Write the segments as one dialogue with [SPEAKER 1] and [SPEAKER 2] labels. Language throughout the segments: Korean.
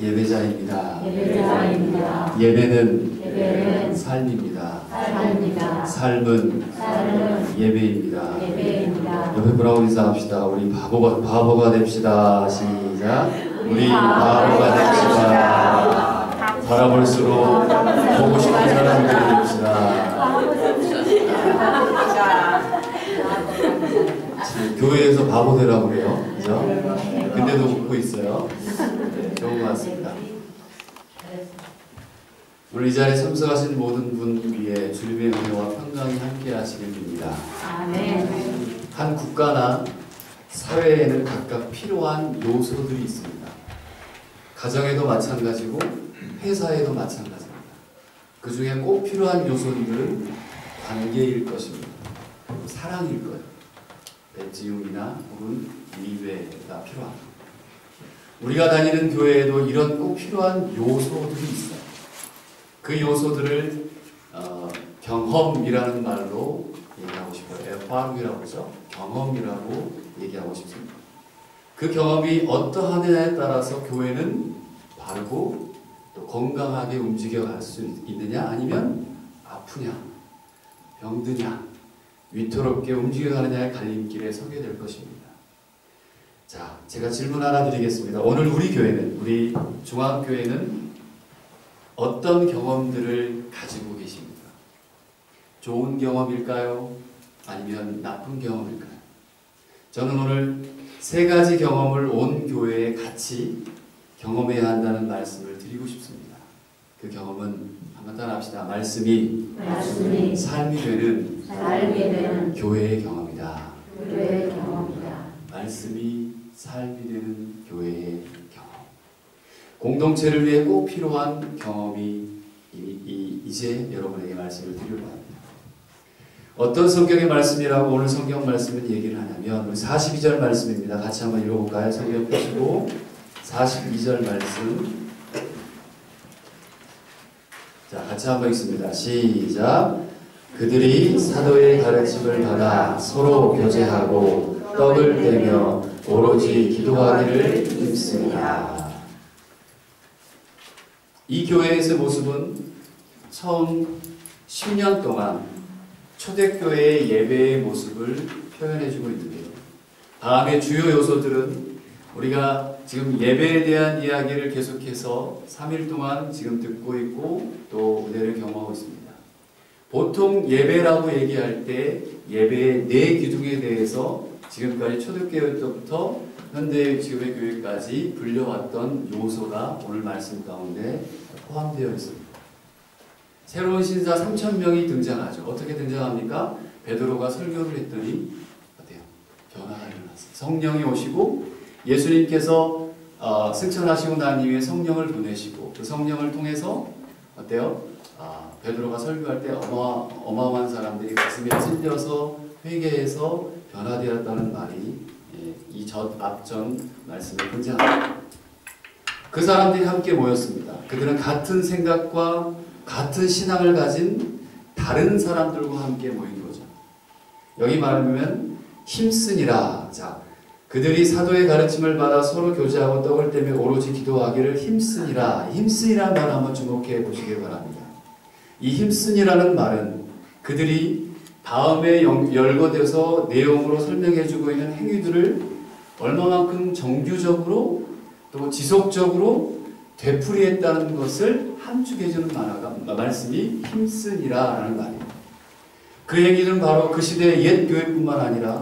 [SPEAKER 1] 예배자입니다.
[SPEAKER 2] 예배자입니다.
[SPEAKER 1] 예배는 삶입니다. 삶은 예배입니다. 옆에 분하고 인사합시다. 우리 바보가 됩시다. 시작. 우리 바보가 됩시다. 바라볼수록 보고 싶은 사람들이 됩시다. 교회에서 바보 되라고 그래요. 그죠? 근데도 웃고 있어요. 네, 좋은 것 같습니다. 오늘 이 자리에 참석하신 모든 분 위에 주님의 은혜와 평강이 함께 하시길 빕니다. 한 국가나 사회에는 각각 필요한 요소들이 있습니다. 가정에도 마찬가지고 회사에도 마찬가지입니다. 그 중에 꼭 필요한 요소들은 관계일 것입니다. 사랑일 거예요. 배지움이나 혹은 위배가 필요합니다. 우리가 다니는 교회에도 이런 꼭 필요한 요소들이 있어요. 그 요소들을 경험이라는 말로 얘기하고 싶어요. FR이라고 하죠. 경험이라고 얘기하고 싶습니다. 그 경험이 어떠하느냐에 따라서 교회는 바르고 또 건강하게 움직여갈 수 있느냐 아니면 아프냐 병드냐 위태롭게 움직여가느냐의 갈림길에 서게 될 것입니다. 자, 제가 질문 하나 드리겠습니다. 오늘 우리 교회는, 우리 중앙교회는 어떤 경험들을 가지고 계십니까? 좋은 경험일까요? 아니면 나쁜 경험일까요? 저는 오늘 세 가지 경험을 온 교회에 같이 경험해야 한다는 말씀을 드리고 싶습니다. 그 경험은 한번 따라합시다. 말씀이 삶이 되는 교회의 경험이다. 말씀이 삶이 되는 교회의 경험. 공동체를 위해 꼭 필요한 경험이 이제 여러분에게 말씀을 드리려고 합니다. 어떤 성경의 말씀이라고 오늘 성경 말씀은 얘기를 하냐면 42절 말씀입니다. 같이 한번 읽어볼까요? 성경 펴시고 42절 말씀. 자, 같이 한번 읽습니다. 시작. 그들이 사도의 가르침을 받아 서로 교제하고 떡을 떼며 오로지 기도하기를 힘쓰니라. 이 교회에서의 모습은 처음 10년 동안 초대교회의 예배의 모습을 표현해주고 있는데요. 다음의 주요 요소들은 우리가 지금 예배에 대한 이야기를 계속해서 3일 동안 지금 듣고 있고 또 은혜를 경험하고 있습니다. 보통 예배라고 얘기할 때 예배의 네 기둥에 대해서 지금까지 초대교회 때부터 현대 지금의 교회까지 불려왔던 요소가 오늘 말씀 가운데 포함되어 있습니다. 새로운 신사 3,000명이 등장하죠. 어떻게 등장합니까? 베드로가 설교를 했더니 어때요? 변화가 일어났어요. 성령이 오시고 예수님께서 승천하시고 난 이후에 성령을 보내시고 그 성령을 통해서 어때요? 베드로가 설교할 때 어마어마한 사람들이 가슴에 찔려서 회개해서 변화되었다는 말이 이 앞전 말씀에 등장합니다. 그 사람들이 함께 모였습니다. 그들은 같은 생각과 같은 신앙을 가진 다른 사람들과 함께 모인 거죠. 여기 말하면 힘쓰니라. 자, 그들이 사도의 가르침을 받아 서로 교제하고 떡을 떼며 오로지 기도하기를 힘쓰니라. 힘쓰니라는 말 한번 주목해 보시길 바랍니다. 이 힘쓰니라는 말은 그들이 다음에 열거돼서 내용으로 설명해주고 있는 행위들을 얼마만큼 정규적으로 또 지속적으로 되풀이했다는 것을 함축해주는 말씀이 힘쓰니라라는 말입니다. 그 행위는 바로 그 시대의 옛 교회뿐만 아니라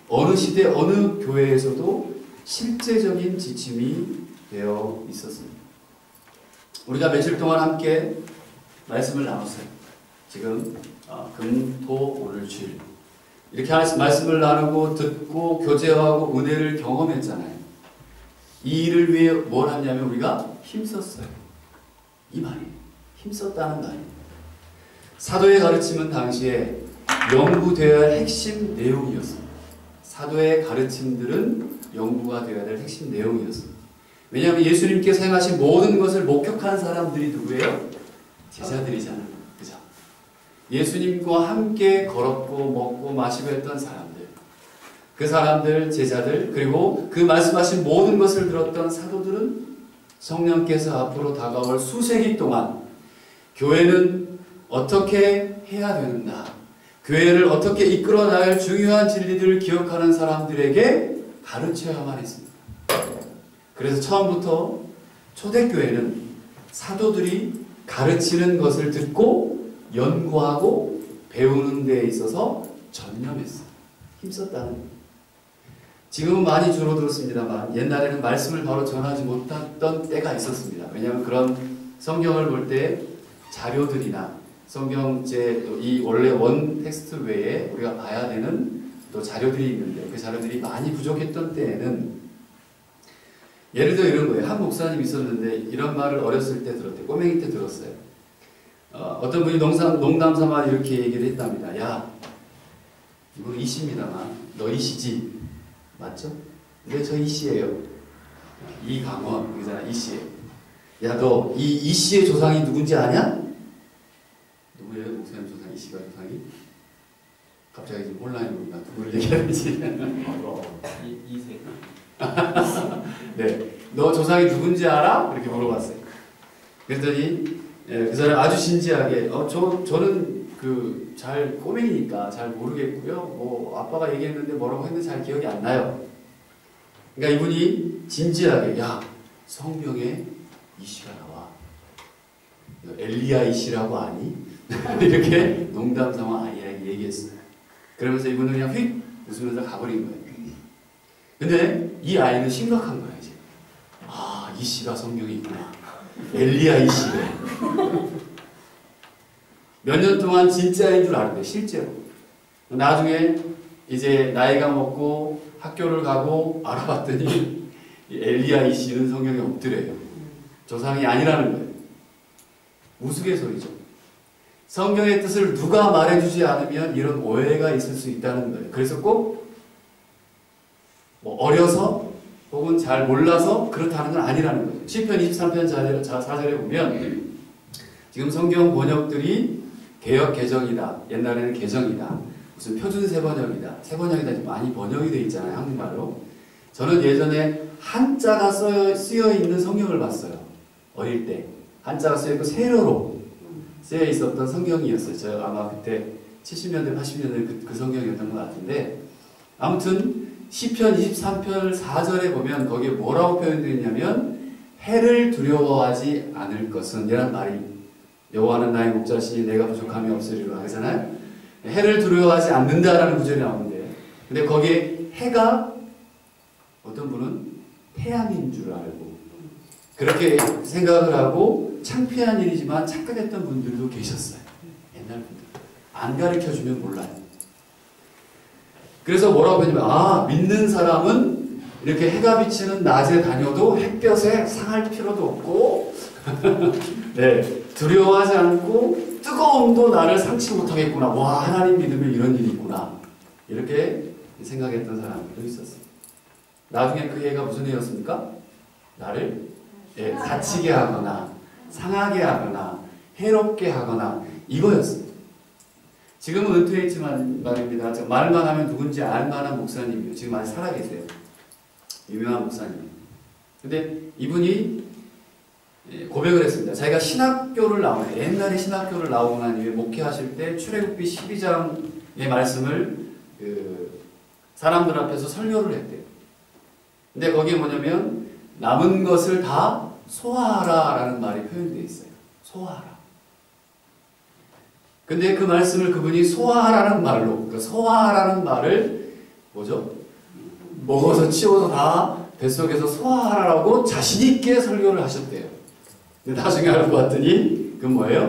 [SPEAKER 1] 어느 시대 어느 교회에서도 실제적인 지침이 되어 있었습니다. 우리가 며칠 동안 함께 말씀을 나눴어요. 지금 금, 토, 오늘, 주일 이렇게 말씀을 나누고 듣고 교제하고 은혜를 경험했잖아요. 이 일을 위해 뭘 하냐면 우리가 힘썼어요. 이 말이에요. 힘썼다는 말입니다. 사도의 가르침은 당시에 연구되어야 할 핵심 내용이었습니다. 사도의 가르침들은 연구가 되어야 될 핵심 내용이었습니다. 왜냐하면 예수님께서 행하신 모든 것을 목격한 사람들이 누구예요? 제자들이잖아요. 그죠? 예수님과 함께 걸었고 먹고 마시고 했던 사람들, 그 사람들, 제자들, 그리고 그 말씀하신 모든 것을 들었던 사도들은 성령께서 앞으로 다가올 수세기 동안 교회는 어떻게 해야 되는가, 교회를 어떻게 이끌어 나갈 중요한 진리들을 기억하는 사람들에게 가르쳐야만 했습니다. 그래서 처음부터 초대교회는 사도들이 가르치는 것을 듣고 연구하고 배우는 데에 있어서 전념했어요. 힘썼다는 거예요. 지금은 많이 줄어들었습니다만 옛날에는 말씀을 바로 전하지 못했던 때가 있었습니다. 왜냐하면 그런 성경을 볼 때 자료들이나 성경제 이 원래 원 텍스트 외에 우리가 봐야 되는 또 자료들이 있는데 그 자료들이 많이 부족했던 때에는 예를 들어 이런 거예요. 한 목사님 있었는데 이런 말을 어렸을 때 들었대요. 꼬맹이 때 들었어요. 어떤 분이 농담 삼아 이렇게 얘기를 했답니다. 야, 이분 이씨입니다만 너 이씨지? 맞죠? 근데 저 이씨예요. 이강원 그잖아. 이씨예요. 야, 너 이 이씨의 조상이 누군지 아냐? 누구예요? 목사님 조상 이씨가 조상이? 갑자기 지금 혼란이 옵니다. 누구를 얘기해야 되지?
[SPEAKER 2] 이세.
[SPEAKER 1] 네, 너 조상이 누군지 알아? 이렇게 물어봤어요. 그랬더니 그 사람 아주 진지하게 저는 잘 꼬맹이니까 잘 모르겠고요. 뭐 아빠가 얘기했는데 뭐라고 했는데 잘 기억이 안 나요. 그러니까 이분이 진지하게 야, 성경에 이씨가 나와. 엘리야 이씨라고 아니? 이렇게 농담 삼아 아이에게 얘기했어요. 그러면서 이분은 그냥 휙 웃으면서 가버린 거예요. 근데 이 아이는 심각한 거야 이제. 아, 이씨가 성경에 있구나. 엘리야 이씨래. 몇 년 동안 진짜인 줄 알았대, 실제로. 나중에 이제 나이가 먹고 학교를 가고 알아봤더니 엘리야 이씨는 성경에 없더래요. 조상이 아니라는 거예요. 우스갯소리죠. 성경의 뜻을 누가 말해주지 않으면 이런 오해가 있을 수 있다는 거예요. 그래서 꼭 뭐 어려서 혹은 잘 몰라서 그렇다는 건 아니라는 거예요. 시편 23편 4절에 보면 지금 성경 번역들이 개역 개정이다, 옛날에는 개정이다, 무슨 표준 세번역이다, 세번역이다 지금 많이 번역이 되어 있잖아요, 한국말로. 저는 예전에 한자가 쓰여 있는 성경을 봤어요. 어릴 때 한자가 쓰여 있고 세로로 쓰여 있었던 성경이었어요. 저 아마 그때 70년대 80년대 그 성경이었던 것 같은데, 아무튼 시편 23편 4절에 보면 거기에 뭐라고 표현되어 있냐면 해를 두려워하지 않을 것은 이란 말이, 여호와는 나의 목자시니 내가 부족함이 없으리라 하잖아요. 해를 두려워하지 않는다라는 구절이 나오는데, 근데 거기에 해가 어떤 분은 태양인 줄 알고 그렇게 생각을 하고 창피한 일이지만 착각했던 분들도 계셨어요. 옛날 분들 안 가르쳐주면 몰라요. 그래서 뭐라고 했냐면 믿는 사람은 이렇게 해가 비치는 낮에 다녀도 햇볕에 상할 필요도 없고 네, 두려워하지 않고 뜨거움도 나를 상치 못하겠구나. 와, 하나님 믿으면 이런 일이 있구나. 이렇게 생각했던 사람들도 있었어요. 나중에 그 해가 무슨 해였습니까? 나를 다치게 하거나 상하게 하거나 해롭게 하거나 이거였어요. 지금은 은퇴했지만 말입니다. 말만 하면 누군지 알만한 목사님이에요. 지금 아직 살아계세요. 유명한 목사님. 근데 이분이 고백을 했습니다. 자기가 신학교를 나오네. 옛날에 신학교를 나오고 난 이후에 목회하실 때 출애굽기 12장의 말씀을 사람들 앞에서 설교를 했대요. 근데 거기에 뭐냐면 남은 것을 다 소화하라 라는 말이 표현되어 있어요. 소화하라. 근데 그 말씀을 그분이 소화하라는 말로, 그러니까 소화하라는 말을 뭐죠? 먹어서 치워서 다 뱃속에서 소화하라고 자신있게 설교를 하셨대요. 근데 나중에 알고 봤더니 그건 뭐예요?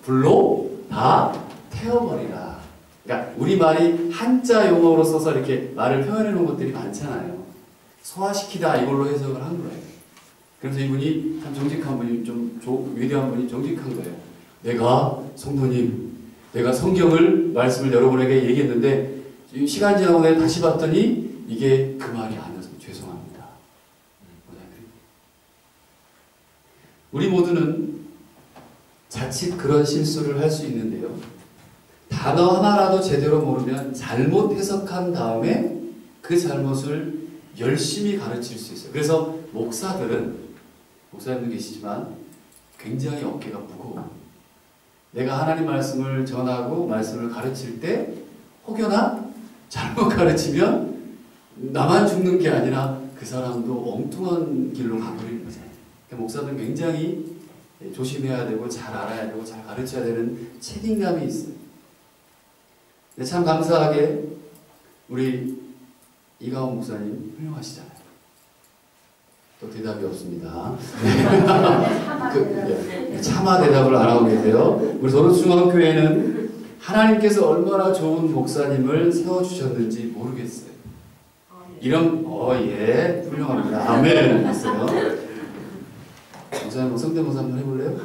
[SPEAKER 1] 불로 다 태워버리라. 그러니까 우리말이 한자 용어로 써서 이렇게 말을 표현해 놓은 것들이 많잖아요. 소화시키다 이걸로 해석을 한 거예요. 그래서 이분이 참 정직한 분이, 좀 위대한 분이 정직한 거예요. 내가 성도님, 내가 성경을 말씀을 여러분에게 얘기했는데 시간 지나고 내가 다시 봤더니 이게 그 말이 아니어서 죄송합니다. 우리 모두는 자칫 그런 실수를 할 수 있는데요. 단어 하나라도 제대로 모르면 잘못 해석한 다음에 그 잘못을 열심히 가르칠 수 있어요. 그래서 목사들은 목사님도 계시지만 굉장히 어깨가 무거워요. 내가 하나님 말씀을 전하고 말씀을 가르칠 때 혹여나 잘못 가르치면 나만 죽는 게 아니라 그 사람도 엉뚱한 길로 가버리는 거잖아요. 그러니까 목사들은 굉장히 조심해야 되고 잘 알아야 되고 잘 가르쳐야 되는 책임감이 있어요. 근데 참 감사하게 우리 이가원 목사님 훌륭하시잖아요. 또 대답이 없습니다. 차마 대답을 안 하고 계세요. 우리 도로중앙교회는 하나님께서 얼마나 좋은 목사님을 세워주셨는지 모르겠어요. 이런 예 훌륭합니다. 아멘 했어요. 목사님 성대모사 한번 해볼래요?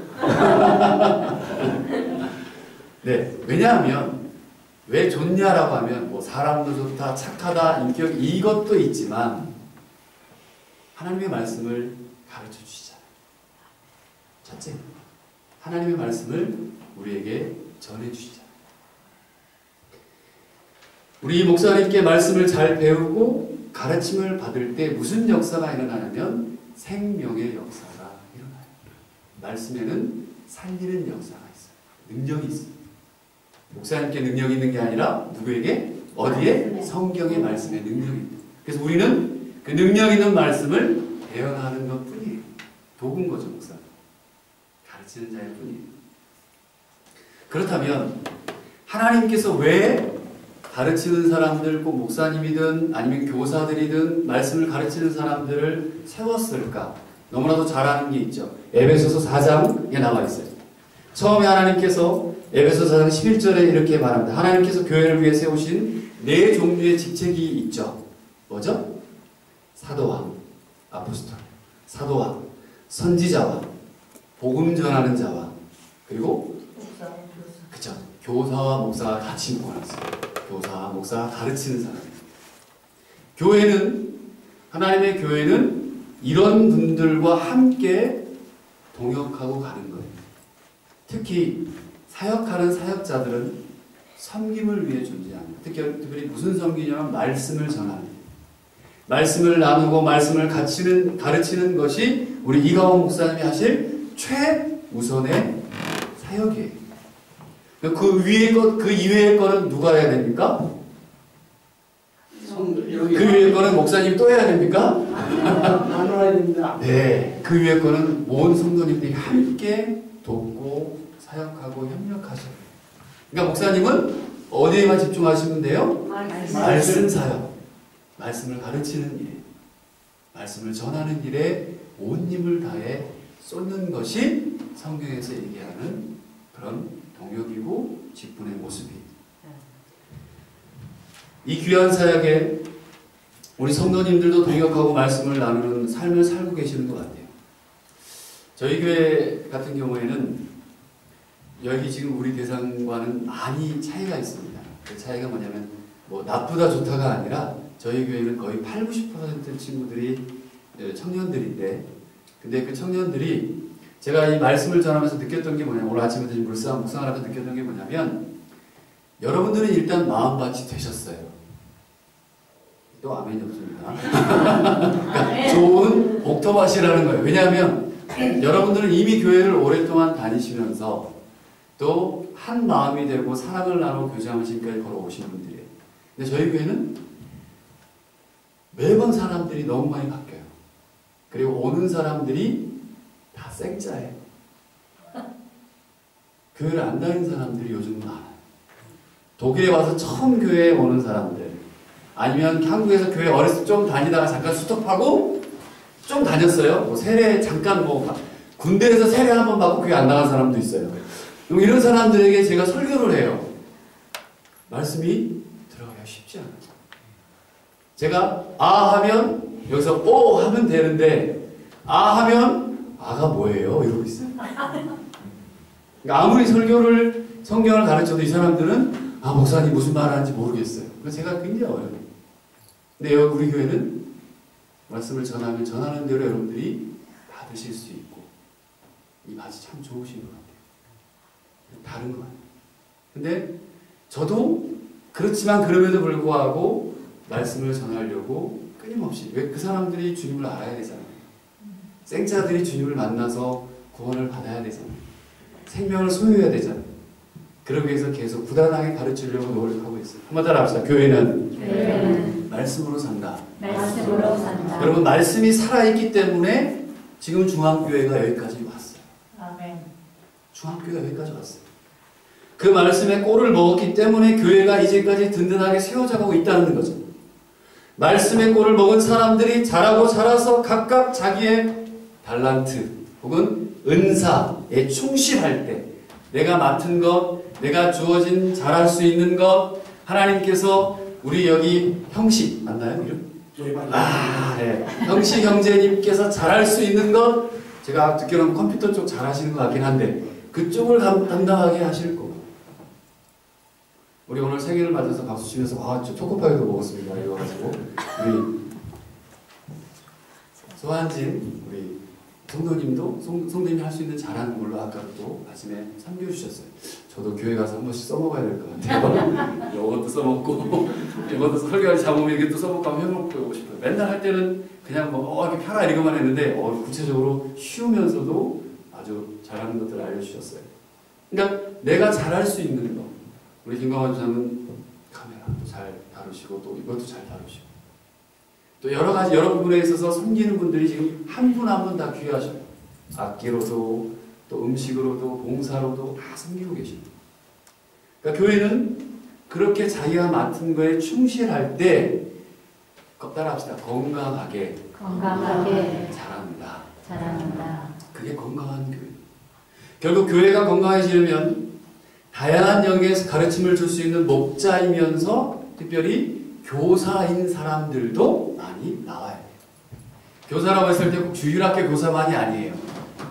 [SPEAKER 1] 네, 왜냐하면 왜 좋냐라고 하면 뭐 사람도 좋다, 착하다, 인격 이것도 있지만 하나님의 말씀을 가르쳐 주시잖아요. 첫째, 하나님의 말씀을 우리에게 전해 주시잖아요. 우리 목사님께 말씀을 잘 배우고 가르침을 받을 때 무슨 역사가 일어나냐면 생명의 역사가 일어나요. 말씀에는 살리는 역사가 있어요. 능력이 있어요. 목사님께 능력이 있는 게 아니라 누구에게? 어디에? 성경의 말씀에 능력이 있다. 그래서 우리는 그 능력 있는 말씀을 대언하는 것 뿐이에요. 도구인 거죠, 목사. 가르치는 자일 뿐이에요. 그렇다면 하나님께서 왜 가르치는 사람들, 꼭 목사님이든 아니면 교사들이든 말씀을 가르치는 사람들을 세웠을까? 너무나도 잘 아는 게 있죠. 에베소서 4장에 나와 있어요. 처음에 하나님께서 에베소서 4장 11절에 이렇게 말합니다. 하나님께서 교회를 위해 세우신 네 종류의 직책이 있죠. 뭐죠? 사도와 아포스톨, 사도와 선지자와 복음 전하는 자와 그리고 그쵸, 교사와 목사가 같이 묶어놨어요. 교사와 목사가 가르치는 사람. 교회는 하나님의 교회는 이런 분들과 함께 동역하고 가는 거예요. 특히 사역하는 사역자들은 섬김을 위해 존재합니다. 특별히 무슨 섬기냐면 말씀을 전하는, 말씀을 나누고 말씀을 가르치는 것이 우리 이가원 목사님이 하실 최우선의 사역이에요. 그 이외의 거는 누가 해야 됩니까? 그 위에 거는 목사님이 또 해야 됩니까?
[SPEAKER 3] 나눠야 됩니다.
[SPEAKER 1] 네, 그 위에 거는 온 성도님들이 함께 돕고 사역하고 협력하셔요. 그러니까 목사님은 어디에만 집중하시면 돼요? 말씀 사역, 말씀을 가르치는 일에, 말씀을 전하는 일에 온 힘을 다해 쏟는 것이 성경에서 얘기하는 그런 동역이고 직분의 모습이에요. 이 귀한 사역에 우리 성도님들도 동역하고 말씀을 나누는 삶을 살고 계시는 것 같아요. 저희 교회 같은 경우에는 여기 지금 우리 대상과는 많이 차이가 있습니다. 그 차이가 뭐냐면 뭐 나쁘다 좋다가 아니라 저희 교회는 거의 80~90% 친구들이 청년들인데, 근데 그 청년들이 제가 이 말씀을 전하면서 느꼈던 게 뭐냐면, 오늘 아침에 지금 묵상하면서 느꼈던 게 뭐냐면, 여러분들은 일단 마음밭이 되셨어요. 또 아멘이 없습니다. 그러니까 좋은 복토밭이라는 거예요. 왜냐하면 여러분들은 이미 교회를 오랫동안 다니시면서 또 한 마음이 되고 사랑을 나누고 교제하며 지금까지 걸어오신 분들이에요. 근데 저희 교회는 매번 사람들이 너무 많이 바뀌어요. 그리고 오는 사람들이 다 생짜예요. 교회를 안 다니는 사람들이 요즘 많아요. 독일에 와서 처음 교회에 오는 사람들, 아니면 한국에서 교회 어렸을 때 좀 다니다가 잠깐 스톱하고 좀 다녔어요. 뭐 세례 잠깐 뭐 군대에서 세례 한번 받고 교회 안 나간 사람도 있어요. 이런 사람들에게 제가 설교를 해요. 말씀이 들어가기가 쉽지 않아요. 제가 아 하면 여기서 오 하면 되는데, 아 하면 아가 뭐예요? 이러고 있어요. 그러니까 아무리 성경을 가르쳐도 이 사람들은 아 목사님 무슨 말 하는지 모르겠어요. 그래서 제가 굉장히 어려워요. 근데 우리 교회는 말씀을 전하면 전하는 대로 여러분들이 받으실 수 있고, 이 맛이 참 좋으신 것 같아요. 다른 것 같아요. 근데 저도 그렇지만 그럼에도 불구하고 말씀을 전하려고 끊임없이, 왜 그 사람들이 주님을 알아야 되잖아요. 생자들이 주님을 만나서 구원을 받아야 되잖아요. 생명을 소유해야 되잖아요. 그러기 위해서 계속 부단하게 가르치려고 노력하고 있어요. 한번 따라 합시다. 교회는 말씀으로 산다.
[SPEAKER 4] 말씀으로 산다.
[SPEAKER 1] 여러분, 말씀이 살아있기 때문에 지금 중앙교회가 여기까지 왔어요.
[SPEAKER 4] 아멘.
[SPEAKER 1] 중앙교회가 여기까지 왔어요. 그 말씀에 꼴을 먹었기 때문에 교회가 이제까지 든든하게 세워져가고 있다는 거죠. 말씀의 꼴을 먹은 사람들이 자라고 자라서 각각 자기의 달란트 혹은 은사에 충실할 때 내가 맡은 것, 내가 주어진 잘할 수 있는 것, 하나님께서 우리 여기 형식 맞나요? 이름? 네. 형식 형제님께서 잘할 수 있는 것, 제가 듣기로는 컴퓨터 쪽 잘하시는 것 같긴 한데 그쪽을 담당하게 하실 거고. 우리 오늘 생일을 맞아서 박수 치면서 저 초코파이도 먹었습니다. 이래가지고 우리 소한진 우리 성도님도 성도님이 할 수 있는 잘하는 걸로 아까 또 아침에 섬겨주셨어요. 저도 교회 가서 한 번씩 써먹어야 될 것 같아요. 이것도 써먹고 이것도 설교할 잡으면 이게 또 써먹고 한번 해보고 싶어요. 맨날 할 때는 그냥 이렇게 펴라 이거만 했는데 구체적으로 쉬우면서도 아주 잘하는 것들을 알려주셨어요. 그러니까 내가 잘할 수 있는 거, 우리 김광환 주사는 카메라도 잘 다루시고 또 이것도 잘 다루시고 또 여러 가지 여러 부분에 있어서 섬기는 분들이 지금 한 분 한 분 다 귀하셔요. 악기로도 또 음식으로도 봉사로도 다 섬기고 계십니다. 그러니까 교회는 그렇게 자기가 맡은 거에 충실할 때 따라합시다. 건강하게 자란다. 그게 건강한 교회. 결국 교회가 건강해지려면 다양한 영역에서 가르침을 줄 수 있는 목자이면서 특별히 교사인 사람들도 많이 나와야 돼요. 교사라고 했을 때 꼭 주일학교 교사만이 아니에요.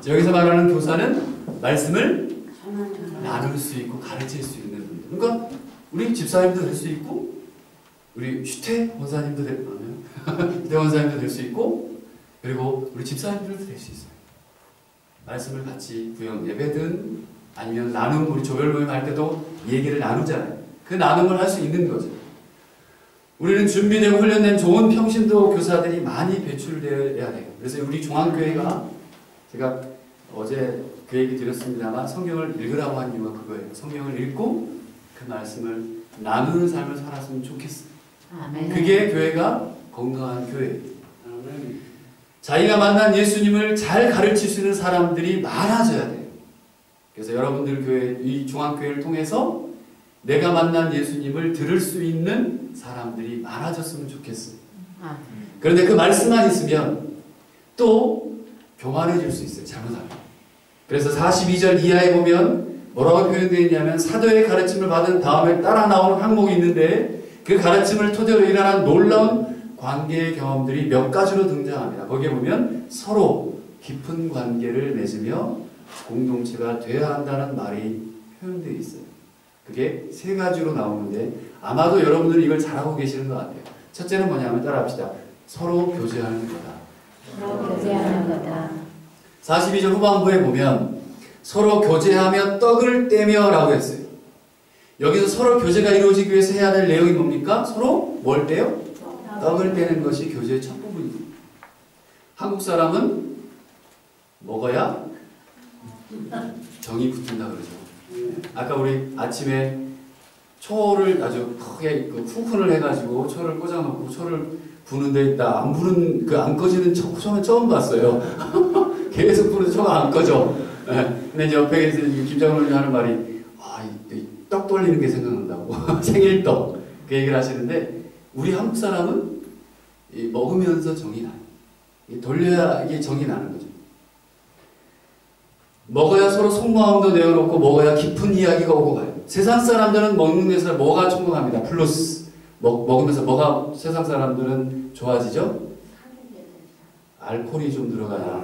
[SPEAKER 1] 여기서 말하는 교사는 말씀을 나눌 수 있고 가르칠 수 있는 분들. 그러니까 우리 집사님도 될 수 있고 우리 슈테 원사님도 슈테 원사님도 될 수 있고 그리고 우리 집사님들도 될 수 있어요. 말씀을 같이 구역 예배든 아니면 나눔 우리 조별 모임 할 때도 얘기를 나누잖아요. 그 나눔을 할 수 있는 거죠. 우리는 준비되고 훈련된 좋은 평신도 교사들이 많이 배출되어야 돼요. 그래서 우리 중앙교회가 제가 어제 그 얘기 드렸습니다만 성경을 읽으라고 한 이유가 그거예요. 성경을 읽고 그 말씀을 나누는 삶을 살았으면 좋겠어요.
[SPEAKER 4] 아멘.
[SPEAKER 1] 그게 교회가 건강한 교회예요. 자기가 만난 예수님을 잘 가르칠 수 있는 사람들이 많아져야 돼요. 그래서 여러분들 교회, 이 중앙교회를 통해서 내가 만난 예수님을 들을 수 있는 사람들이 많아졌으면 좋겠어요. 그런데 그 말씀만 있으면 또 교만해질 수 있어요. 잘못하면. 그래서 42절 이하에 보면 뭐라고 표현되어 있냐면 사도의 가르침을 받은 다음에 따라 나오는 항목이 있는데 그 가르침을 토대로 일어난 놀라운 관계의 경험들이 몇 가지로 등장합니다. 거기에 보면 서로 깊은 관계를 맺으며 공동체가 되어야 한다는 말이 표현되어 있어요. 그게 세 가지로 나오는데 아마도 여러분들이 이걸 잘하고 계시는 것 같아요. 첫째는 뭐냐면 따라합시다. 서로 교제하는 거다. 42절 후반부에 보면 서로 교제하며 떡을 떼며 라고 했어요. 여기서 서로 교제가 이루어지기 위해서 해야 될 내용이 뭡니까? 서로 뭘 떼요? 떡을 떼는 것이 교제의 첫 부분입니다. 한국 사람은 먹어야 정이 붙는다 그러죠. 아까 우리 아침에 초를 아주 크게 쿵쿵을 해가지고 초를 꽂아놓고 초를 부는데 나 안 부는 안 꺼지는 초는 처음 봤어요. 계속 부는 초가 안 꺼져. 근데 이제 옆에 계신 김장훈이 하는 말이 떡 돌리는 게 생각난다고. 생일떡 그 얘기를 하시는데 우리 한국 사람은 먹으면서 정이 나요. 돌려야 이게 정이 나는 거죠. 먹어야 서로 속마음도 내어놓고 먹어야 깊은 이야기가 오고 가요. 세상 사람들은 먹는 데서 뭐가 충분합니다. 플러스 먹으면서 뭐가 세상 사람들은 좋아지죠? 알코올이 좀 들어가야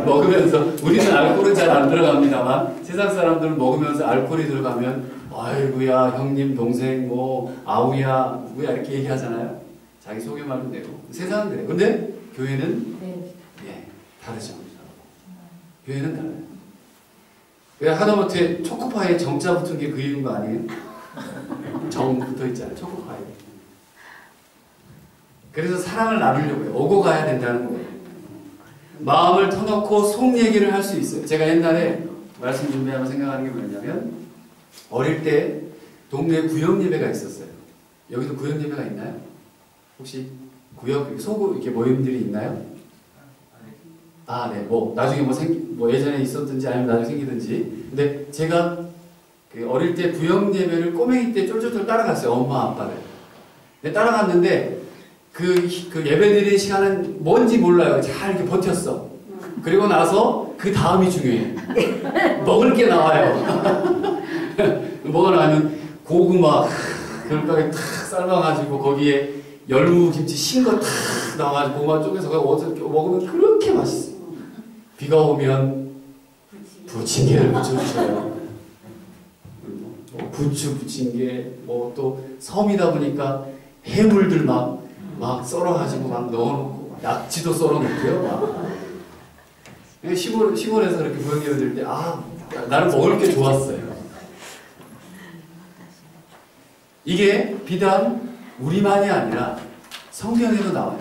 [SPEAKER 1] 먹으면서 우리는 알코올은 잘 안 들어갑니다만 세상 사람들은 먹으면서 알코올이 들어가면 아이고야 형님 동생 뭐 아우야 누구야 이렇게 얘기하잖아요. 자기 소개말도 내고 세상은 그래요. 근데 교회는 다르죠. 교회는 달라요. 왜 하다못해 초코파이에 정자 붙은 게 그 이유인 거 아니에요? 정 붙어 있잖아요. 초코파이. 그래서 사랑을 나누려고 해요. 오고 가야 된다는 거예요. 마음을 터놓고 속 얘기를 할 수 있어요. 제가 옛날에 말씀 준비하면 생각하는 게 뭐냐면 어릴 때 동네 구역 예배가 있었어요. 여기도 구역 예배가 있나요? 혹시 구역 소구 이렇게 모임들이 있나요? 아, 네. 뭐 나중에 뭐 예전에 있었든지 아니면 나중에 생기든지. 근데 제가 그 어릴 때 구역 예배를 꼬맹이 때 쫄쫄쫄 따라갔어요. 엄마 아빠를. 근데 따라갔는데 그 예배 드리는 시간은 뭔지 몰라요. 잘 이렇게 버텼어. 그리고 나서 그 다음이 중요해. 먹을 게 나와요. 뭐가 나오면 고구마 그릇가게 탁 삶아가지고 거기에 열무김치 신 거 탁 나와가지고 고구마 쪽에서 먹으면 그렇게 맛있어. 비가 오면 부침개를 부쳐주셔요. 뭐 부추 부침개, 뭐 또 섬이다 보니까 해물들 막 썰어가지고 막 넣어놓고 낙지도 썰어놓고요. 시골에서 이렇게 구역예배 드릴 때 나는 먹을 게 좋았어요. 이게 비단 우리만이 아니라 성경에도 나와요.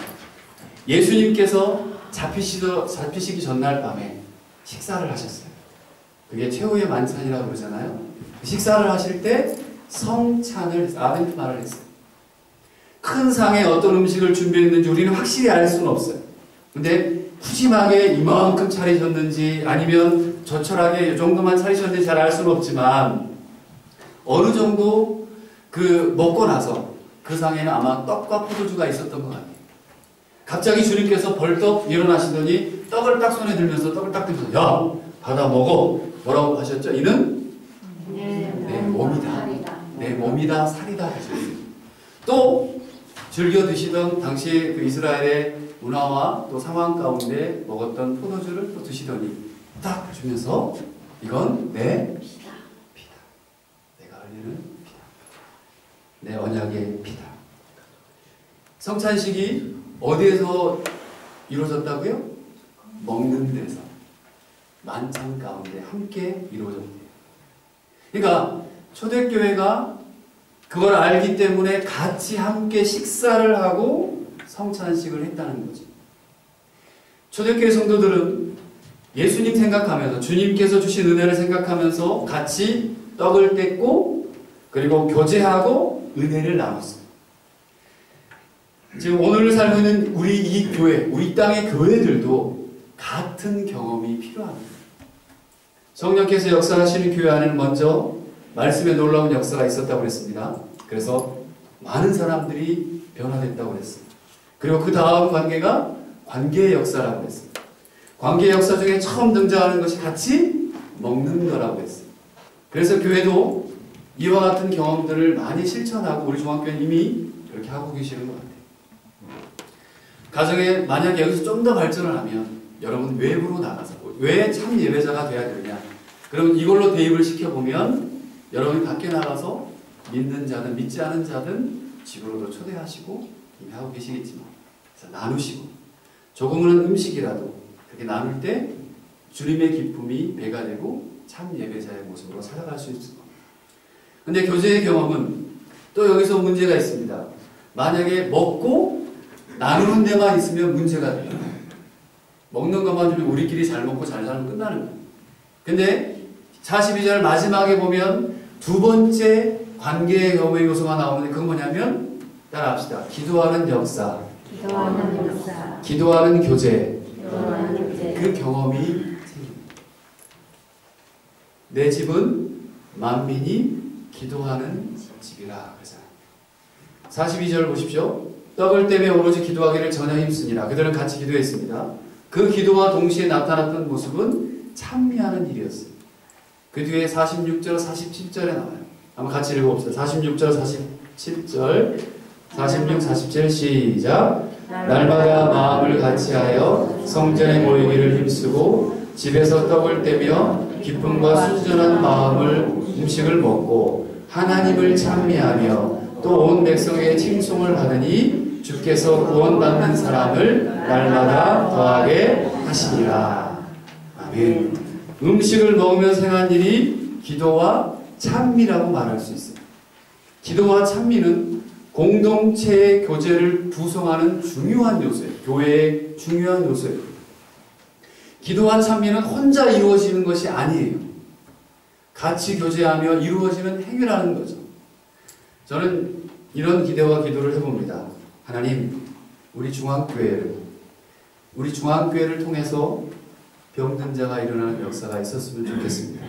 [SPEAKER 1] 예수님께서 잡히시기 전날 밤에 식사를 하셨어요. 그게 최후의 만찬이라고 그러잖아요. 식사를 하실 때 성찬을 아벤트말을 했어요. 큰 상에 어떤 음식을 준비했는지 우리는 확실히 알 수는 없어요. 근데 푸짐하게 이만큼 차리셨는지 아니면 저철하게 이 정도만 차리셨는지 잘 알 수는 없지만 어느 정도 먹고 나서 그 상에는 아마 떡과 포도주가 있었던 것 같아요. 갑자기 주님께서 벌떡 일어나시더니 떡을 딱 손에 들면서 떡을 딱 들면서 야 받아 먹어 뭐라고 하셨죠? 이는 내 몸이다. 내 몸이다 살이다 하셨어요. 또 즐겨 드시던 당시 그 이스라엘의 문화와 또 상황 가운데 먹었던 포도주를 또 드시더니 딱 주면서 이건 내 피다. 내가 흘리는 피다. 내 언약의 피다. 성찬식이 어디에서 이루어졌다고요? 먹는 데서 만찬 가운데 함께 이루어졌대요. 그러니까 초대교회가 그걸 알기 때문에 같이 함께 식사를 하고 성찬식을 했다는 거죠. 초대교회 성도들은 예수님 생각하면서 주님께서 주신 은혜를 생각하면서 같이 떡을 뗐고 그리고 교제하고 은혜를 나눴어요. 지금 오늘 살고 있는 우리 이 교회, 우리 땅의 교회들도 같은 경험이 필요합니다. 성령께서 역사하시는 교회 안에는 먼저 말씀에 놀라운 역사가 있었다고 그랬습니다. 그래서 많은 사람들이 변화됐다고 그랬어요. 그리고 그 다음 관계가 관계의 역사라고 했어요. 관계의 역사 중에 처음 등장하는 것이 같이 먹는 거라고 했어요. 그래서 교회도 이와 같은 경험들을 많이 실천하고 우리 중앙교회는 이미 이렇게 하고 계시는 것 같아요. 가정에 만약에 여기서 좀 더 발전을 하면 여러분 외부로 나가서 왜 참 예배자가 돼야 되느냐? 그러면 이걸로 대입을 시켜보면 여러분이 밖에 나가서 믿는 자든 믿지 않은 자든 집으로도 초대하시고 이미 하고 계시겠지만 그래서 나누시고 조금은 음식이라도 그렇게 나눌 때 주님의 기쁨이 배가 되고 참 예배자의 모습으로 살아갈 수 있을 겁니다. 근데 교제의 경험은 또 여기서 문제가 있습니다. 만약에 먹고 나누는 데만 있으면 문제가 돼요. 먹는 것만 주면 우리끼리 잘 먹고 잘 살면 끝나는 거예요. 근데 42절 마지막에 보면 두 번째 관계의 경험의 요소가 나오는데 그건 뭐냐면 따라합시다. 기도하는 역사, 기도하는 교제, 그 경험이 생깁니다. 내 집은 만민이 기도하는 집이라 그러잖아요. 42절 보십시오. 떡을 떼며 오로지 기도하기를 전혀 힘쓰니라. 그들은 같이 기도했습니다. 그 기도와 동시에 나타났던 모습은 찬미하는 일이었어요. 그 뒤에 46절, 47절에 나와요. 한번 같이 읽어봅시다. 46절, 47절, 46, 47 시작. 날마다 마음을 같이하여 성전에 모이기를 힘쓰고 집에서 떡을 떼며 기쁨과 순전한 마음을 음식을 먹고 하나님을 찬미하며 또 온 백성에게 칭송을 하더니 주께서 구원받는 사람을 날마다 더하게 하시니라. 아멘. 음식을 먹으면서 행한 일이 기도와 찬미라고 말할 수 있어요. 기도와 찬미는 공동체의 교제를 구성하는 중요한 요소예요. 교회의 중요한 요소예요. 기도한 찬미는 혼자 이루어지는 것이 아니에요. 같이 교제하며 이루어지는 행위라는 거죠. 저는 이런 기대와 기도를 해봅니다. 하나님, 우리 중앙교회를 통해서 병든 자가 일어나는 역사가 있었으면 좋겠습니다.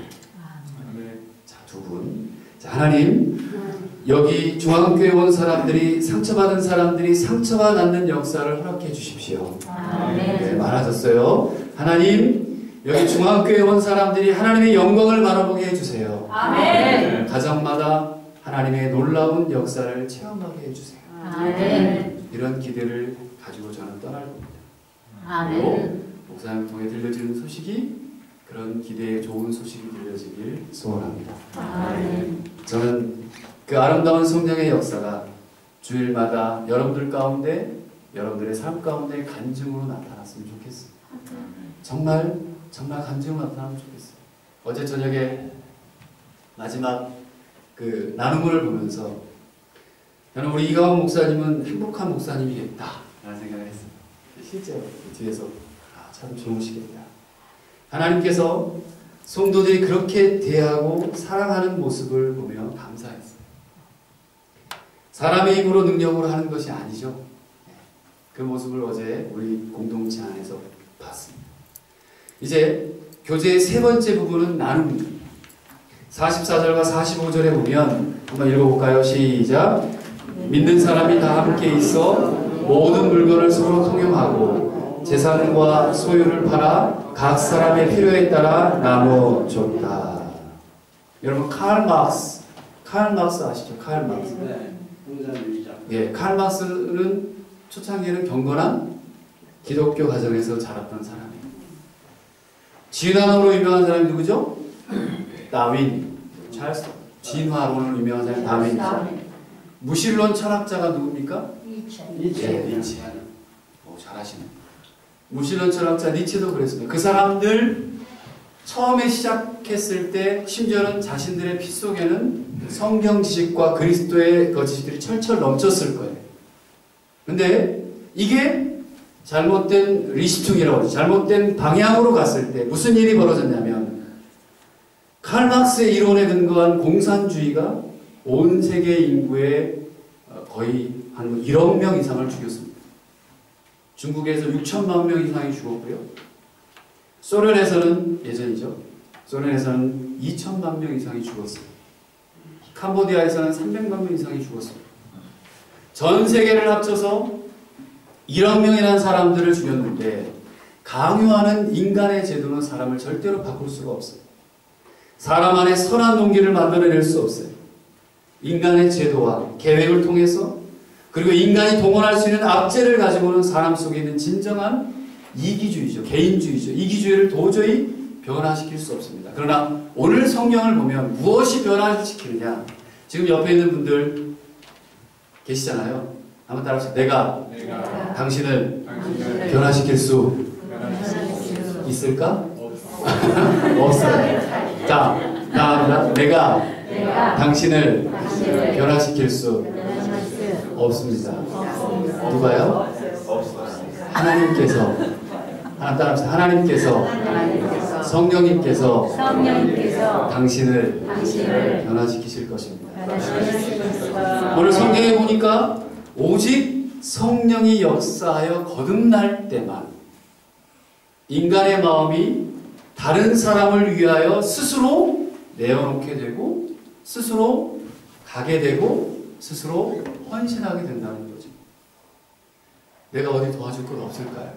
[SPEAKER 1] 자, 두 분. 자, 하나님, 여기 중앙교회 온 사람들이 상처받은 사람들이 상처가 낫는 역사를 허락해 주십시오. 네, 많아졌어요. 하나님, 여기 중앙교회 온 사람들이 하나님의 영광을 바라보게 해주세요.
[SPEAKER 4] 아멘.
[SPEAKER 1] 가정마다 하나님의 놀라운 역사를 체험하게 해주세요.
[SPEAKER 4] 아멘.
[SPEAKER 1] 이런 기대를 가지고 저는 떠날 겁니다. 그리고
[SPEAKER 4] 아멘.
[SPEAKER 1] 목사님을 통해 들려지는 소식이 그런 기대에 좋은 소식이 들려지길 소원합니다.
[SPEAKER 4] 아멘.
[SPEAKER 1] 저는 그 아름다운 성령의 역사가 주일마다 여러분들 가운데, 여러분들의 삶 가운데 간증으로 나타났으면 좋겠어요. 정말 간증으로 나타나면 좋겠어요. 어제 저녁에 마지막 그 나눔을 보면서 저는 우리 이가원 목사님은 행복한 목사님이겠다 라는 생각을 했어요. 실제로 뒤에서 참 좋으시겠다. 하나님께서 성도들이 그렇게 대하고 사랑하는 모습을 보며 감사했어요. 사람의 힘으로 능력으로 하는 것이 아니죠. 그 모습을 어제 우리 공동체 안에서 봤습니다. 이제 교제의 세 번째 부분은 나눔입니다. 44절과 45절에 보면 한번 읽어볼까요? 시작. 믿는 사람이 다 함께 있어 모든 물건을 서로 통용하고 재산과 소유를 팔아 각 사람의 필요에 따라 나눠 줬다. 여러분 칼 막스 아시죠? 칼 막스.
[SPEAKER 3] 네. 공산주의자.
[SPEAKER 1] 예, 칼 막스는 초창기에는 경건한 기독교 가정에서 자랐던 사람이에요. 진화론으로 유명한 사람이 누구죠? 다윈, 찰스. 진화론으로 유명한 사람이 다윈이죠. 무신론 철학자가 누굽니까?
[SPEAKER 3] 니체.
[SPEAKER 1] 네, 니체. 잘하시네. 무신론 철학자 니체도 그랬습니다. 그 사람들 처음에 시작했을 때 심지어는 자신들의 피 속에는 성경 지식과 그리스도의 그 지식들이 철철 넘쳤을 거예요. 근데 이게 잘못된 리시퉁이라고 하죠. 잘못된 방향으로 갔을 때 무슨 일이 벌어졌냐면 칼 막스의 이론에 근거한 공산주의가 온 세계 인구의 거의 한 1억 명 이상을 죽였습니다. 중국에서 6천만 명 이상이 죽었고요. 소련에서는 예전이죠. 소련에서는 2천만 명 이상이 죽었어요. 캄보디아에서는 300만 명 이상이 죽었어요. 전 세계를 합쳐서 1억 명이라는 사람들을 죽였는데 강요하는 인간의 제도는 사람을 절대로 바꿀 수가 없어요. 사람 안에 선한 동기를 만들어낼 수 없어요. 인간의 제도와 계획을 통해서 그리고 인간이 동원할 수 있는 압제를 가지고는 사람 속에 있는 진정한 이기주의죠. 개인주의죠. 이기주의를 도저히 변화시킬 수 없습니다. 그러나 오늘 성경을 보면 무엇이 변화시키느냐? 지금 옆에 있는 분들 계시잖아요. 한번 따라하세요. 내가 당신을 변화시킬 수 있을까? 없어요. 자, 나아갑니다. 내가 당신을 변화시킬 수 없습니다. 누가요? 하나님께서 하나 따라합시다. 하나님께서 성령님께서 당신을 변화시키실 것입니다. 오늘 성경에 보니까 오직 성령이 역사하여 거듭날 때만 인간의 마음이 다른 사람을 위하여 스스로 내어놓게 되고 스스로 가게 되고 스스로 헌신하게 된다는 거죠. 내가 어디 도와줄 것 없을까요?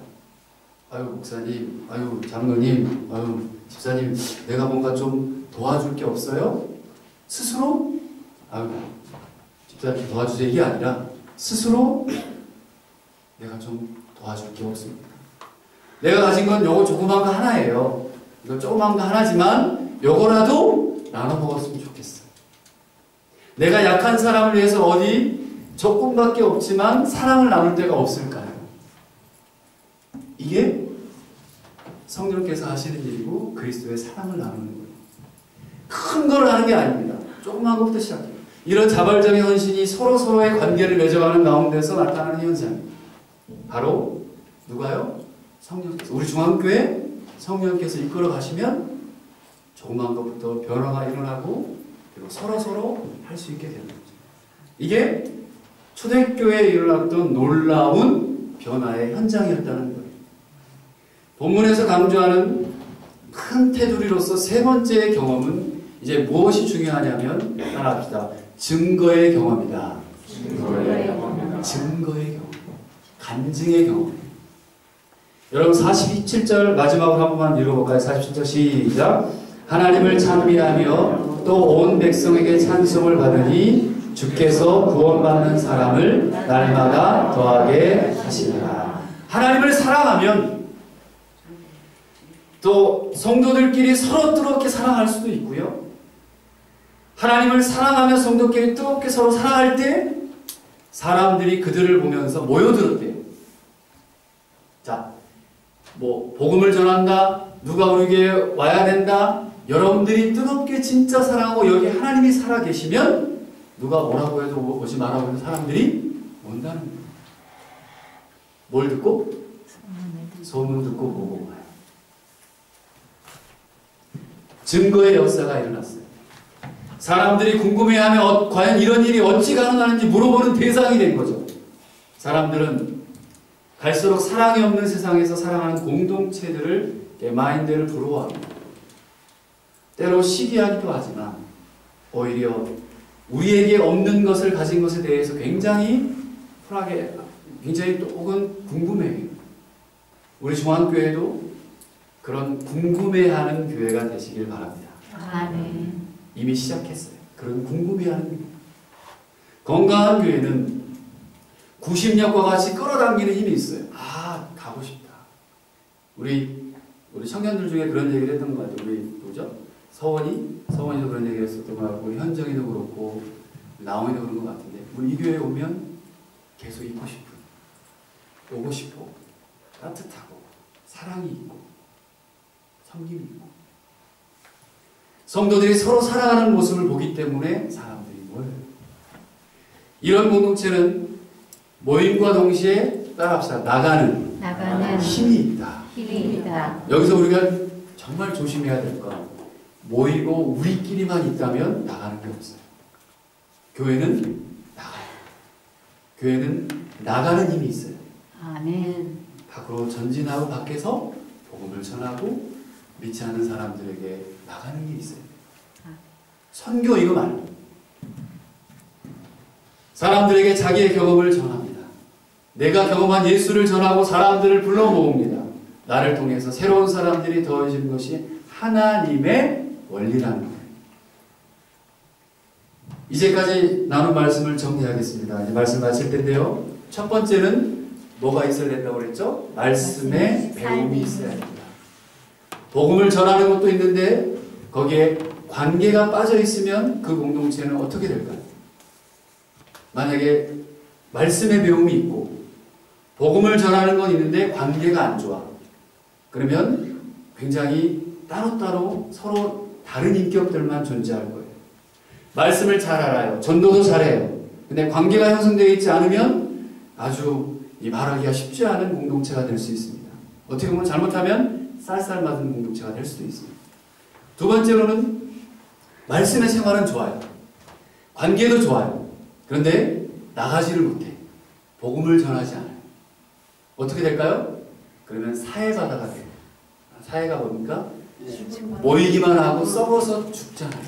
[SPEAKER 1] 아유 목사님, 아유 장로님, 아유 집사님, 내가 뭔가 좀 도와줄 게 없어요? 스스로 아유 집사님 도와주세요 이게 아니라 스스로 내가 좀 도와줄 게 없습니다. 내가 가진 건 요거 조그만 거 하나예요. 이거 조그만 거 하나지만 요거라도 나눠 먹었으면 좋겠어요. 내가 약한 사람을 위해서 어디 조금밖에 없지만 사랑을 나눌 데가 없을까요? 이게 성령께서 하시는 일이고 그리스도의 사랑을 나누는 거예요. 큰 걸 하는 게 아닙니다. 조그만 것부터 시작해요. 이런 자발적인 헌신이 서로서로의 관계를 맺어가는 가운데서 나타나는 현상입니다. 바로 누가요? 성령께서. 우리 중앙교회 성령께서 이끌어 가시면 조그만 것부터 변화가 일어나고 그리고 서로 할 수 있게 되는 거죠. 이게 초대교회에 일어났던 놀라운 변화의 현장이었다는 거예요. 본문에서 강조하는 큰 테두리로서 세 번째 경험은 이제 무엇이 중요하냐면 따라합시다. 증거의 경험이다.
[SPEAKER 4] 증거의 경험이다.
[SPEAKER 1] 증거의 경험. 간증의 경험. 여러분 47절 마지막으로 한 번만 읽어볼까요? 47절 시작. 하나님을 찬미하며 또 온 백성에게 찬송을 받으니 주께서 구원받는 사람을 날마다 더하게 하시니라. 하나님을 사랑하면 또 성도들끼리 서로 뜨겁게 사랑할 수도 있고요. 하나님을 사랑하며 성도끼리 뜨겁게 서로 사랑할 때 사람들이 그들을 보면서 모여들었대요. 자, 복음을 전한다. 누가 우리에게 와야 된다. 여러분들이 뜨겁게 진짜 사랑하고 여기 하나님이 살아계시면 누가 뭐라고 해도 오지 말라고 해도 사람들이 온다는 거예요. 뭘 듣고? 소문 듣고 보고 와요. 증거의 역사가 일어났어요. 사람들이 궁금해하면 과연 이런 일이 어찌 가능하는지 물어보는 대상이 된 거죠. 사람들은 갈수록 사랑이 없는 세상에서 사랑하는 공동체들을 마인드를 부러워합니다. 때로 시기하기도 하지만 오히려 우리에게 없는 것을 가진 것에 대해서 굉장히 쿨하게 굉장히 또 혹은 궁금해해요. 우리 중앙교회도 그런 궁금해하는 교회가 되시길 바랍니다.
[SPEAKER 4] 아멘.
[SPEAKER 1] 이미 시작했어요. 그런 궁금해하는 교회. 건강한 교회는 구심력과 같이 끌어당기는 힘이 있어요. 아, 가고 싶다. 우리 청년들 중에 그런 얘기를 했던 것 같아요. 우리 누구죠? 서원이도 그런 얘기를 했었던 것 같고, 우리 현정이도 그렇고, 나원이도 그런 것 같은데, 우리 이 교회에 오면 계속 있고 싶은, 오고 싶고, 따뜻하고, 사랑이 있고, 섬김이 있고, 성도들이 서로 사랑하는 모습을 보기 때문에 사람들이 모여요. 이런 공동체는 모임과 동시에 따라합시다. 나가는 힘이 있다.
[SPEAKER 4] 힘이 있다.
[SPEAKER 1] 여기서 우리가 정말 조심해야 될 건 모이고 우리끼리만 있다면 나가는 게 없어요. 교회는 나가요. 교회는 나가는 힘이 있어요.
[SPEAKER 4] 아멘.
[SPEAKER 1] 밖으로 전진하고 밖에서 복음을 전하고 믿지 않는 사람들에게 나가는 게 있어요. 선교 이거 말고 사람들에게 자기의 경험을 전합니다. 내가 경험한 예수를 전하고 사람들을 불러 모읍니다. 나를 통해서 새로운 사람들이 더해지는 것이 하나님의 원리라는 거예요. 이제까지 나눈 말씀을 정리하겠습니다. 이제 말씀 마칠 텐데요. 첫 번째는 뭐가 있어야 된다고 그랬죠? 말씀의 배움이 있어야 됩니다. 복음을 전하는 것도 있는데 거기에 관계가 빠져 있으면 그 공동체는 어떻게 될까요? 만약에 말씀의 배움이 있고 복음을 전하는 건 있는데 관계가 안 좋아. 그러면 굉장히 따로따로 서로 다른 인격들만 존재할 거예요. 말씀을 잘 알아요. 전도도 잘해요. 근데 관계가 형성되어 있지 않으면 아주 이 말하기가 쉽지 않은 공동체가 될 수 있습니다. 어떻게 보면 잘못하면 쌀쌀맞은 공동체가 될 수도 있습니다. 두 번째로는 말씀의 생활은 좋아요. 관계도 좋아요. 그런데 나가지를 못해. 복음을 전하지 않아요. 어떻게 될까요? 그러면 사회바다가 돼요. 사회가 뭡니까? 모이기만 하고 썩어서 죽잖아요.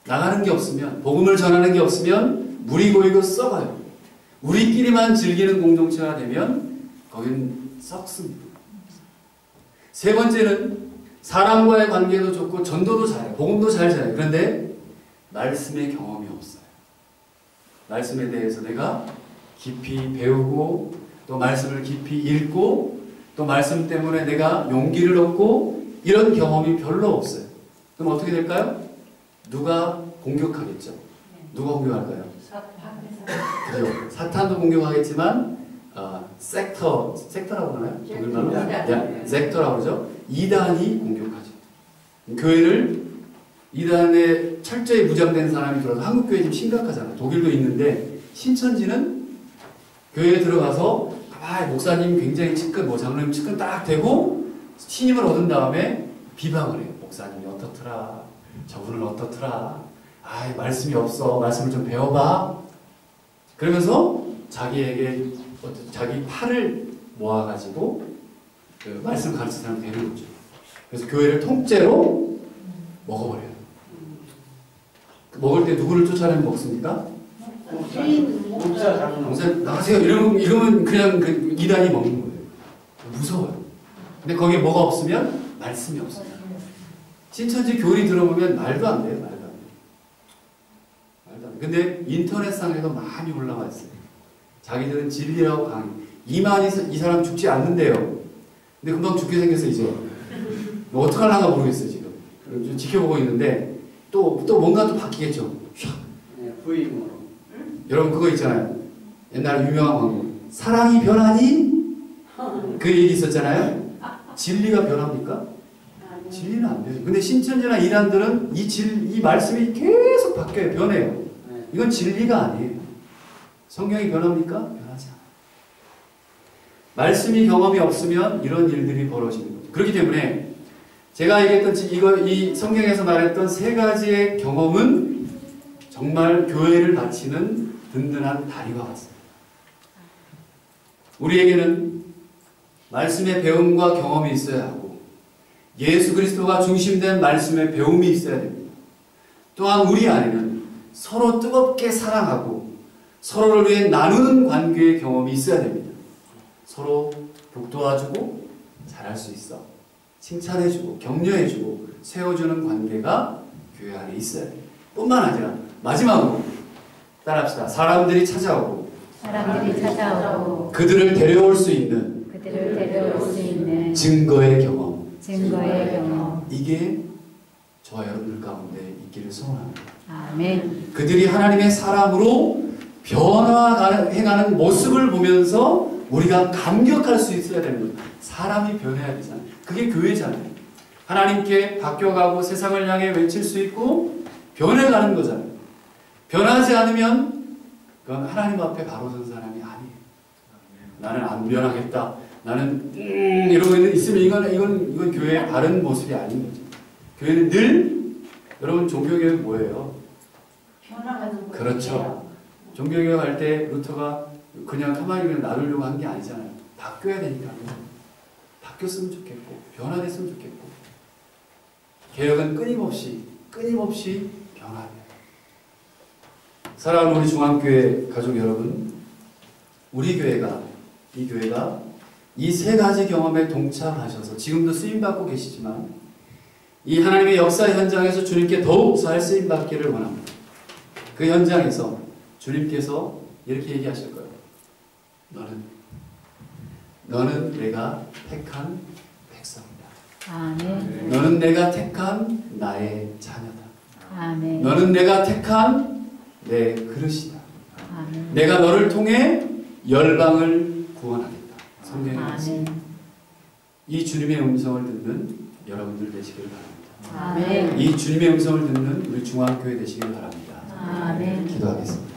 [SPEAKER 1] 나가는 게 없으면, 복음을 전하는 게 없으면 물이 고이고 썩어요. 우리끼리만 즐기는 공동체가 되면 거긴 썩습니다. 세 번째는 사람과의 관계도 좋고 전도도 잘해요. 복음도 잘 전해요. 그런데 말씀의 경험이 없어요. 말씀에 대해서 내가 깊이 배우고 또 말씀을 깊이 읽고 또 말씀 때문에 내가 용기를 얻고 이런 경험이 별로 없어요. 그럼 어떻게 될까요? 누가 공격하겠죠? 누가 공격할까요? 그죠? 사탄도 공격하겠지만 섹터라고 하나요? 독일말로? 섹터라고 그러죠? 이단이 공격하죠. 교회를 이단에 철저히 무장된 사람이 들어서 한국교회 지금 심각하잖아요. 독일도 있는데 신천지는 교회에 들어가서 목사님 굉장히 측근, 장로님 측근 딱 되고 신임을 얻은 다음에 비방을 해요. 목사님이 어떻더라, 저분은 어떻더라, 아, 말씀이 없어, 말씀을 좀 배워봐. 그러면서 자기에게 자기 팔을 모아가지고 그 말씀 가르치는 사람 되는 거죠. 그래서 교회를 통째로 먹어버려요. 먹을 때 누구를 쫓아내면 먹습니까?
[SPEAKER 3] 목사 장로.
[SPEAKER 1] 목사 나가세요. 이러면 그냥 그 이단이 먹는 거예요. 무서워요. 근데 거기에 뭐가 없으면 말씀이 없어요. 신천지 교리 들어보면 말도 안 돼요. 말도 안 돼요. 말도 안 돼요. 근데 인터넷상에도 많이 올라와 있어요. 자기들은 진리라고 강의. 이 사람 죽지 않는데요. 근데 금방 죽게 생겼어 이제. 어떡하려나 모르겠어요 지금. 좀 지켜보고 있는데 또 뭔가 또 바뀌겠죠.
[SPEAKER 3] 네, 부임으로.
[SPEAKER 1] 여러분 그거 있잖아요. 옛날에 유명한 광고. 사랑이 변하니? 그 얘기 있었잖아요. 진리가 변합니까? 진리는 안 변해요. 근데 신천지나 이단들은 이 말씀이 계속 바뀌어요. 변해요. 이건 진리가 아니에요. 성경이 변합니까? 변하지 않아요. 말씀이 경험이 없으면 이런 일들이 벌어지는 거죠. 그렇기 때문에 제가 얘기했던 이 성경에서 말했던 세 가지의 경험은 정말 교회를 바치는 든든한 다리와 같습니다. 우리에게는 말씀의 배움과 경험이 있어야 하고 예수 그리스도가 중심된 말씀의 배움이 있어야 됩니다. 또한 우리 안에는 서로 뜨겁게 사랑하고 서로를 위해 나누는 관계의 경험이 있어야 됩니다. 서로 돕도와주고 잘할 수 있어. 칭찬해주고 격려해주고 세워주는 관계가 교회 안에 있어야 돼요. 뿐만 아니라 마지막으로 따라합시다. 사람들이 찾아오고 그들을 데려올 수 있는 증거의 경험. 이게 저와 여러분들 가운데 있기를 소원합니다.
[SPEAKER 4] 아멘.
[SPEAKER 1] 그들이 하나님의 사람으로 변화해가는 모습을 보면서 우리가 감격할 수 있어야 되는 거예요. 사람이 변해야 되잖아요. 그게 교회잖아요. 하나님께 바뀌어가고 세상을 향해 외칠 수 있고 변해가는 거잖아요. 변하지 않으면 그건 하나님 앞에 바로 선 사람이 아니에요. 나는 안 변하겠다. 나는 이러고 있으면 이건 교회의 바른 모습이 아닌 거죠. 교회는 늘 여러분 종교개혁 뭐예요? 그렇죠. 종교개혁 할 때 루터가 그냥 가만히 놔두려고 한 게 아니잖아요. 바뀌어야 되니까요. 바뀌었으면 좋겠고 변화됐으면 좋겠고 개혁은 끊임없이 변화돼요. 사랑하는 우리 중앙교회 가족 여러분, 이 교회가 이 세 가지 경험에 동참하셔서 지금도 쓰임받고 계시지만 이 하나님의 역사 현장에서 주님께 더욱 잘 쓰임받기를 원합니다. 그 현장에서 주님께서 이렇게 얘기하실 거예요. 너는 내가 택한 백성이다.
[SPEAKER 4] 아멘.
[SPEAKER 1] 너는 내가 택한 나의 자녀다.
[SPEAKER 4] 아멘.
[SPEAKER 1] 너는 내가 택한 내 그릇이다.
[SPEAKER 4] 아멘.
[SPEAKER 1] 내가 너를 통해 열방을 구원하겠다. 성경에 말씀입니다. 이 주님의 음성을 듣는 여러분들 되시길 바랍니다.
[SPEAKER 4] 아멘.
[SPEAKER 1] 이 주님의 음성을 듣는 우리 중앙교회 되시길 바랍니다.
[SPEAKER 4] 아멘.
[SPEAKER 1] 기도하겠습니다.